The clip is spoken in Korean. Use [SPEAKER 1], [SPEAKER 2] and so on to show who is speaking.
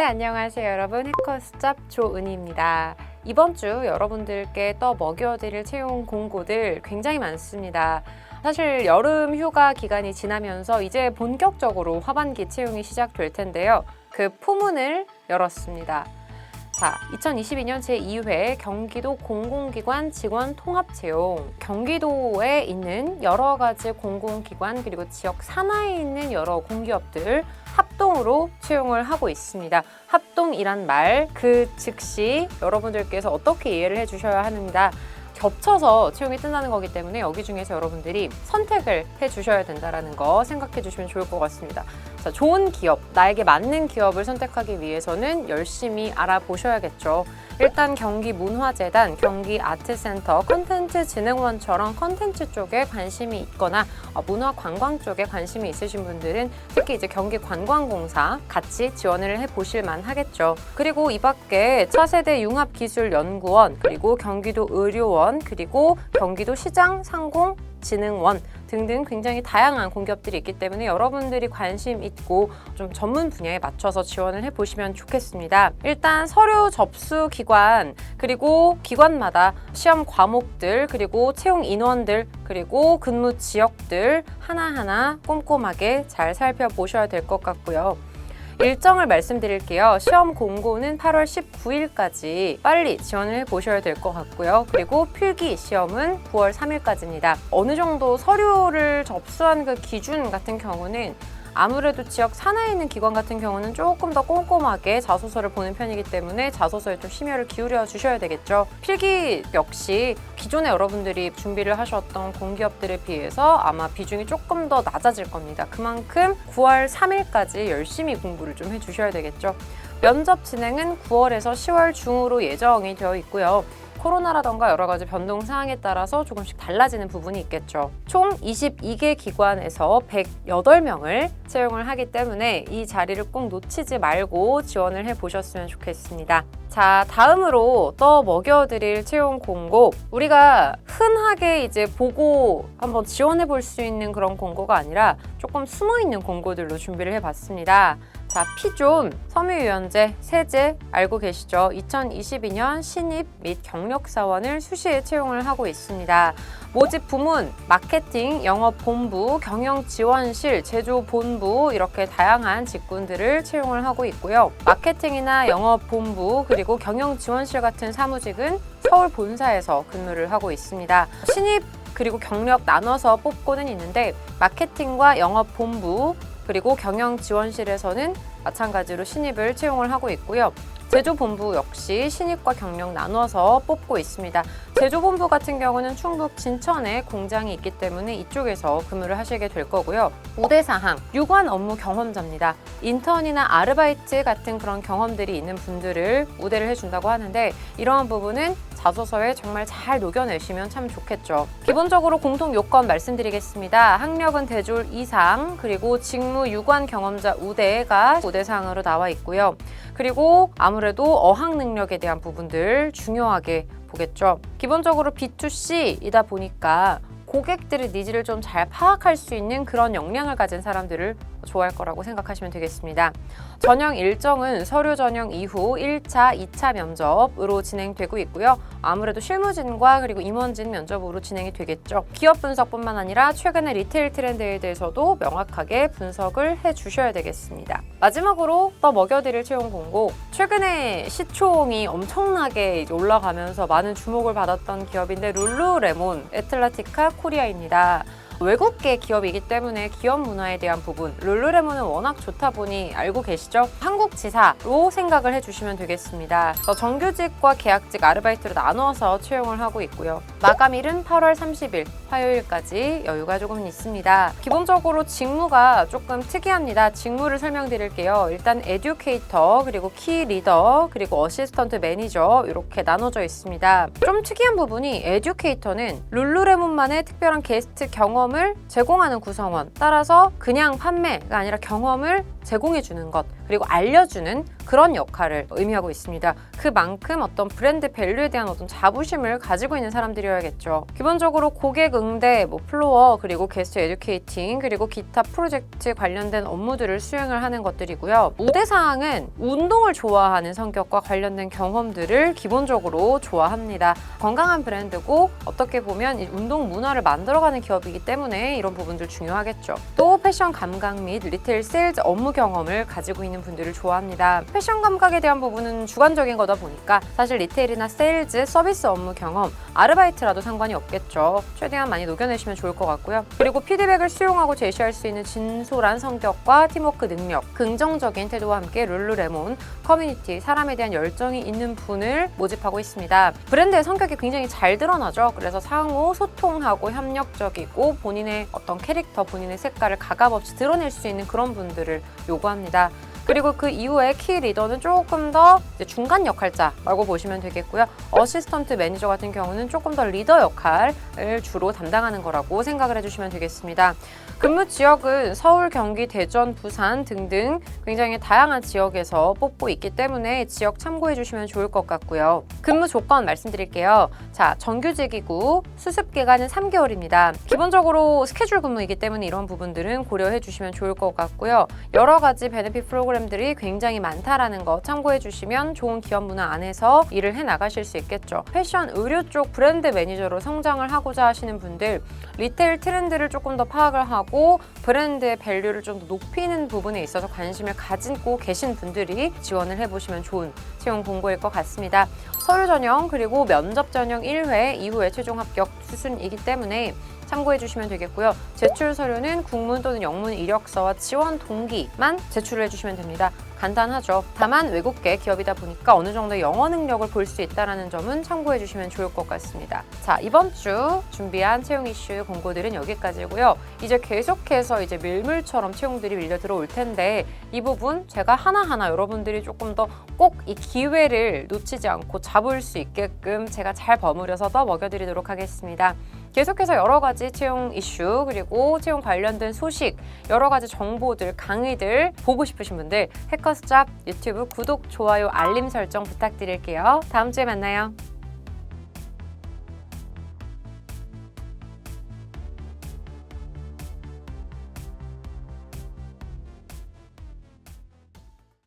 [SPEAKER 1] 안녕하세요 여러분. 해커스잡 조은희입니다. 이번 주 여러분들께 먹여드릴 채용 공고들 굉장히 많습니다. 사실 여름 휴가 기간이 지나면서 이제 본격적으로 하반기 채용이 시작될 텐데요. 그 포문을 열었습니다. 자, 2022년 제2회 경기도 공공기관 직원 통합채용. 경기도에 있는 여러 가지 공공기관 그리고 지역 산하에 있는 여러 공기업들 합동으로 채용을 하고 있습니다. 합동이란 말, 그 즉시 여러분들께서 어떻게 이해를 해주셔야 합니다. 겹쳐서 채용이 끝나는 거기 때문에 여기 중에서 여러분들이 선택을 해주셔야 된다는 거 생각해 주시면 좋을 것 같습니다. 자, 좋은 기업, 나에게 맞는 기업을 선택하기 위해서는 열심히 알아보셔야겠죠. 일단 경기문화재단, 경기아트센터, 콘텐츠진흥원처럼 콘텐츠 쪽에 관심이 있거나 문화관광 쪽에 관심이 있으신 분들은 특히 이제 경기관광공사 같이 지원을 해보실 만하겠죠. 그리고 이 밖에 차세대 융합기술연구원, 그리고 경기도 의료원, 그리고 경기도 시장상공진흥원 등등 굉장히 다양한 공기업들이 있기 때문에 여러분들이 관심 있고 좀 전문 분야에 맞춰서 지원을 해보시면 좋겠습니다. 일단 서류 접수 기관, 그리고 기관마다 시험 과목들, 그리고 채용 인원들, 그리고 근무 지역들 하나하나 꼼꼼하게 잘 살펴보셔야 될 것 같고요. 일정을 말씀드릴게요. 시험 공고는 8월 19일까지 빨리 지원을 해보셔야 될 것 같고요. 그리고 필기 시험은 9월 3일까지입니다. 어느 정도 서류를 접수한 그 기준 같은 경우는 아무래도 지역 산하에 있는 기관 같은 경우는 조금 더 꼼꼼하게 자소서를 보는 편이기 때문에 자소서에 좀 심혈을 기울여 주셔야 되겠죠. 필기 역시 기존에 여러분들이 준비를 하셨던 공기업들에 비해서 아마 비중이 조금 더 낮아질 겁니다. 그만큼 9월 3일까지 열심히 공부를 좀 해주셔야 되겠죠. 면접 진행은 9월에서 10월 중으로 예정이 되어 있고요. 코로나라던가 여러 가지 변동 사항에 따라서 조금씩 달라지는 부분이 있겠죠. 총 22개 기관에서 108명을 채용을 하기 때문에 이 자리를 꼭 놓치지 말고 지원을 해보셨으면 좋겠습니다. 자, 다음으로 먹여드릴 채용 공고. 우리가 흔하게 이제 보고 한번 지원해 볼 수 있는 그런 공고가 아니라 조금 숨어있는 공고들로 준비를 해봤습니다. 자, 피존, 섬유유연제, 세제 알고 계시죠? 2022년 신입 및 경력사원을 수시에 채용을 하고 있습니다. 모집 부문, 마케팅, 영업본부, 경영지원실, 제조본부 이렇게 다양한 직군들을 채용을 하고 있고요. 마케팅이나 영업본부 그리고 경영지원실 같은 사무직은 서울 본사에서 근무를 하고 있습니다. 신입 그리고 경력 나눠서 뽑고는 있는데 마케팅과 영업본부 그리고 경영지원실에서는 마찬가지로 신입을 채용을 하고 있고요. 제조본부 역시 신입과 경력 나눠서 뽑고 있습니다. 제조본부 같은 경우는 충북 진천에 공장이 있기 때문에 이쪽에서 근무를 하시게 될 거고요. 우대사항, 유관 업무 경험자입니다. 인턴이나 아르바이트 같은 그런 경험들이 있는 분들을 우대를 해준다고 하는데 이러한 부분은 자소서에 정말 잘 녹여내시면 참 좋겠죠. 기본적으로 공통 요건 말씀드리겠습니다. 학력은 대졸 이상, 그리고 직무 유관 경험자 우대가 우대사항으로 나와 있고요. 그리고 아무래도 어학 능력에 대한 부분들 중요하게 보겠죠. 기본적으로 B2C이다 보니까 고객들의 니즈를 좀 잘 파악할 수 있는 그런 역량을 가진 사람들을 좋아할 거라고 생각하시면 되겠습니다. 전형 일정은 서류 전형 이후 1차, 2차 면접으로 진행되고 있고요. 아무래도 실무진과 그리고 임원진 면접으로 진행이 되겠죠. 기업 분석뿐만 아니라 최근의 리테일 트렌드에 대해서도 명확하게 분석을 해주셔야 되겠습니다. 마지막으로 먹여드릴 채용 공고. 최근에 시총이 엄청나게 올라가면서 많은 주목을 받았던 기업인데 룰루레몬, 애틀라티카 코리아입니다. 외국계 기업이기 때문에 기업 문화에 대한 부분, 룰루레몬은 워낙 좋다 보니 알고 계시죠? 한국 지사로 생각을 해주시면 되겠습니다. 정규직과 계약직 아르바이트로 나눠서 채용을 하고 있고요. 마감일은 8월 30일 화요일까지 여유가 조금 있습니다. 기본적으로 직무가 조금 특이합니다. 직무를 설명드릴게요. 일단 에듀케이터, 그리고 키 리더, 그리고 어시스턴트 매니저 이렇게 나눠져 있습니다. 좀 특이한 부분이 에듀케이터는 룰루레몬만의 특별한 게스트 경험을 제공하는 구성원, 따라서 그냥 판매가 아니라 경험을 제공해주는 것, 그리고 알려주는 그런 역할을 의미하고 있습니다. 그만큼 어떤 브랜드 밸류에 대한 어떤 자부심을 가지고 있는 사람들이어야겠죠. 기본적으로 고객 응대, 플로어, 그리고 게스트 에듀케이팅, 그리고 기타 프로젝트 관련된 업무들을 수행을 하는 것들이고요. 무대사항은 운동을 좋아하는 성격과 관련된 경험들을 기본적으로 좋아합니다. 건강한 브랜드고 어떻게 보면 이 운동 문화를 만들어가는 기업이기 때문에 이런 부분들 중요하겠죠. 또 패션 감각 및 리테일 세일즈 업무 경험을 가지고 있는 분들을 좋아합니다. 패션 감각에 대한 부분은 주관적인 거다 보니까 사실 리테일이나 세일즈, 서비스 업무 경험, 아르바이트라도 상관이 없겠죠. 최대한 많이 녹여내시면 좋을 것 같고요. 그리고 피드백을 수용하고 제시할 수 있는 진솔한 성격과 팀워크 능력, 긍정적인 태도와 함께 룰루레몬 커뮤니티, 사람에 대한 열정이 있는 분을 모집하고 있습니다. 브랜드의 성격이 굉장히 잘 드러나죠. 그래서 상호 소통하고 협력적이고 본인의 어떤 캐릭터, 본인의 색깔을 가감없이 드러낼 수 있는 그런 분들을 요구합니다. 그리고 그 이후에 키 리더는 조금 더 중간 역할자라고 보시면 되겠고요. 어시스턴트 매니저 같은 경우는 조금 더 리더 역할을 주로 담당하는 거라고 생각을 해주시면 되겠습니다. 근무 지역은 서울, 경기, 대전, 부산 등등 굉장히 다양한 지역에서 뽑고 있기 때문에 지역 참고해 주시면 좋을 것 같고요. 근무 조건 말씀드릴게요. 자, 정규직이고 수습 기간은 3개월입니다. 기본적으로 스케줄 근무이기 때문에 이런 부분들은 고려해 주시면 좋을 것 같고요. 여러 가지 베네핏 프로그램들이 굉장히 많다라는 거 참고해 주시면 좋은 기업 문화 안에서 일을 해 나가실 수 있겠죠. 패션, 의류 쪽 브랜드 매니저로 성장을 하고자 하시는 분들, 리테일 트렌드를 조금 더 파악을 하고 브랜드의 밸류를 좀 더 높이는 부분에 있어서 관심을 가지고 계신 분들이 지원을 해보시면 좋은 채용 공고일 것 같습니다. 서류 전형 그리고 면접 전형 1회 이후에 최종 합격 수순이기 때문에 참고해 주시면 되겠고요. 제출 서류는 국문 또는 영문 이력서와 지원 동기만 제출을 해주시면 됩니다. 간단하죠. 다만 외국계 기업이다 보니까 어느 정도 영어 능력을 볼 수 있다는 점은 참고해 주시면 좋을 것 같습니다. 자, 이번 주 준비한 채용 이슈 공고들은 여기까지고요. 이제 계속해서 밀물처럼 채용들이 밀려 들어올 텐데 이 부분 제가 하나하나 여러분들이 조금 더 꼭 이 기회를 놓치지 않고 잡을 수 있게끔 제가 잘 버무려서 더 먹여드리도록 하겠습니다. 계속해서 여러 가지 채용 이슈 그리고 채용 관련된 소식, 여러 가지 정보들, 강의들 보고 싶으신 분들 해커스잡 유튜브 구독, 좋아요, 알림 설정 부탁드릴게요. 다음 주에 만나요.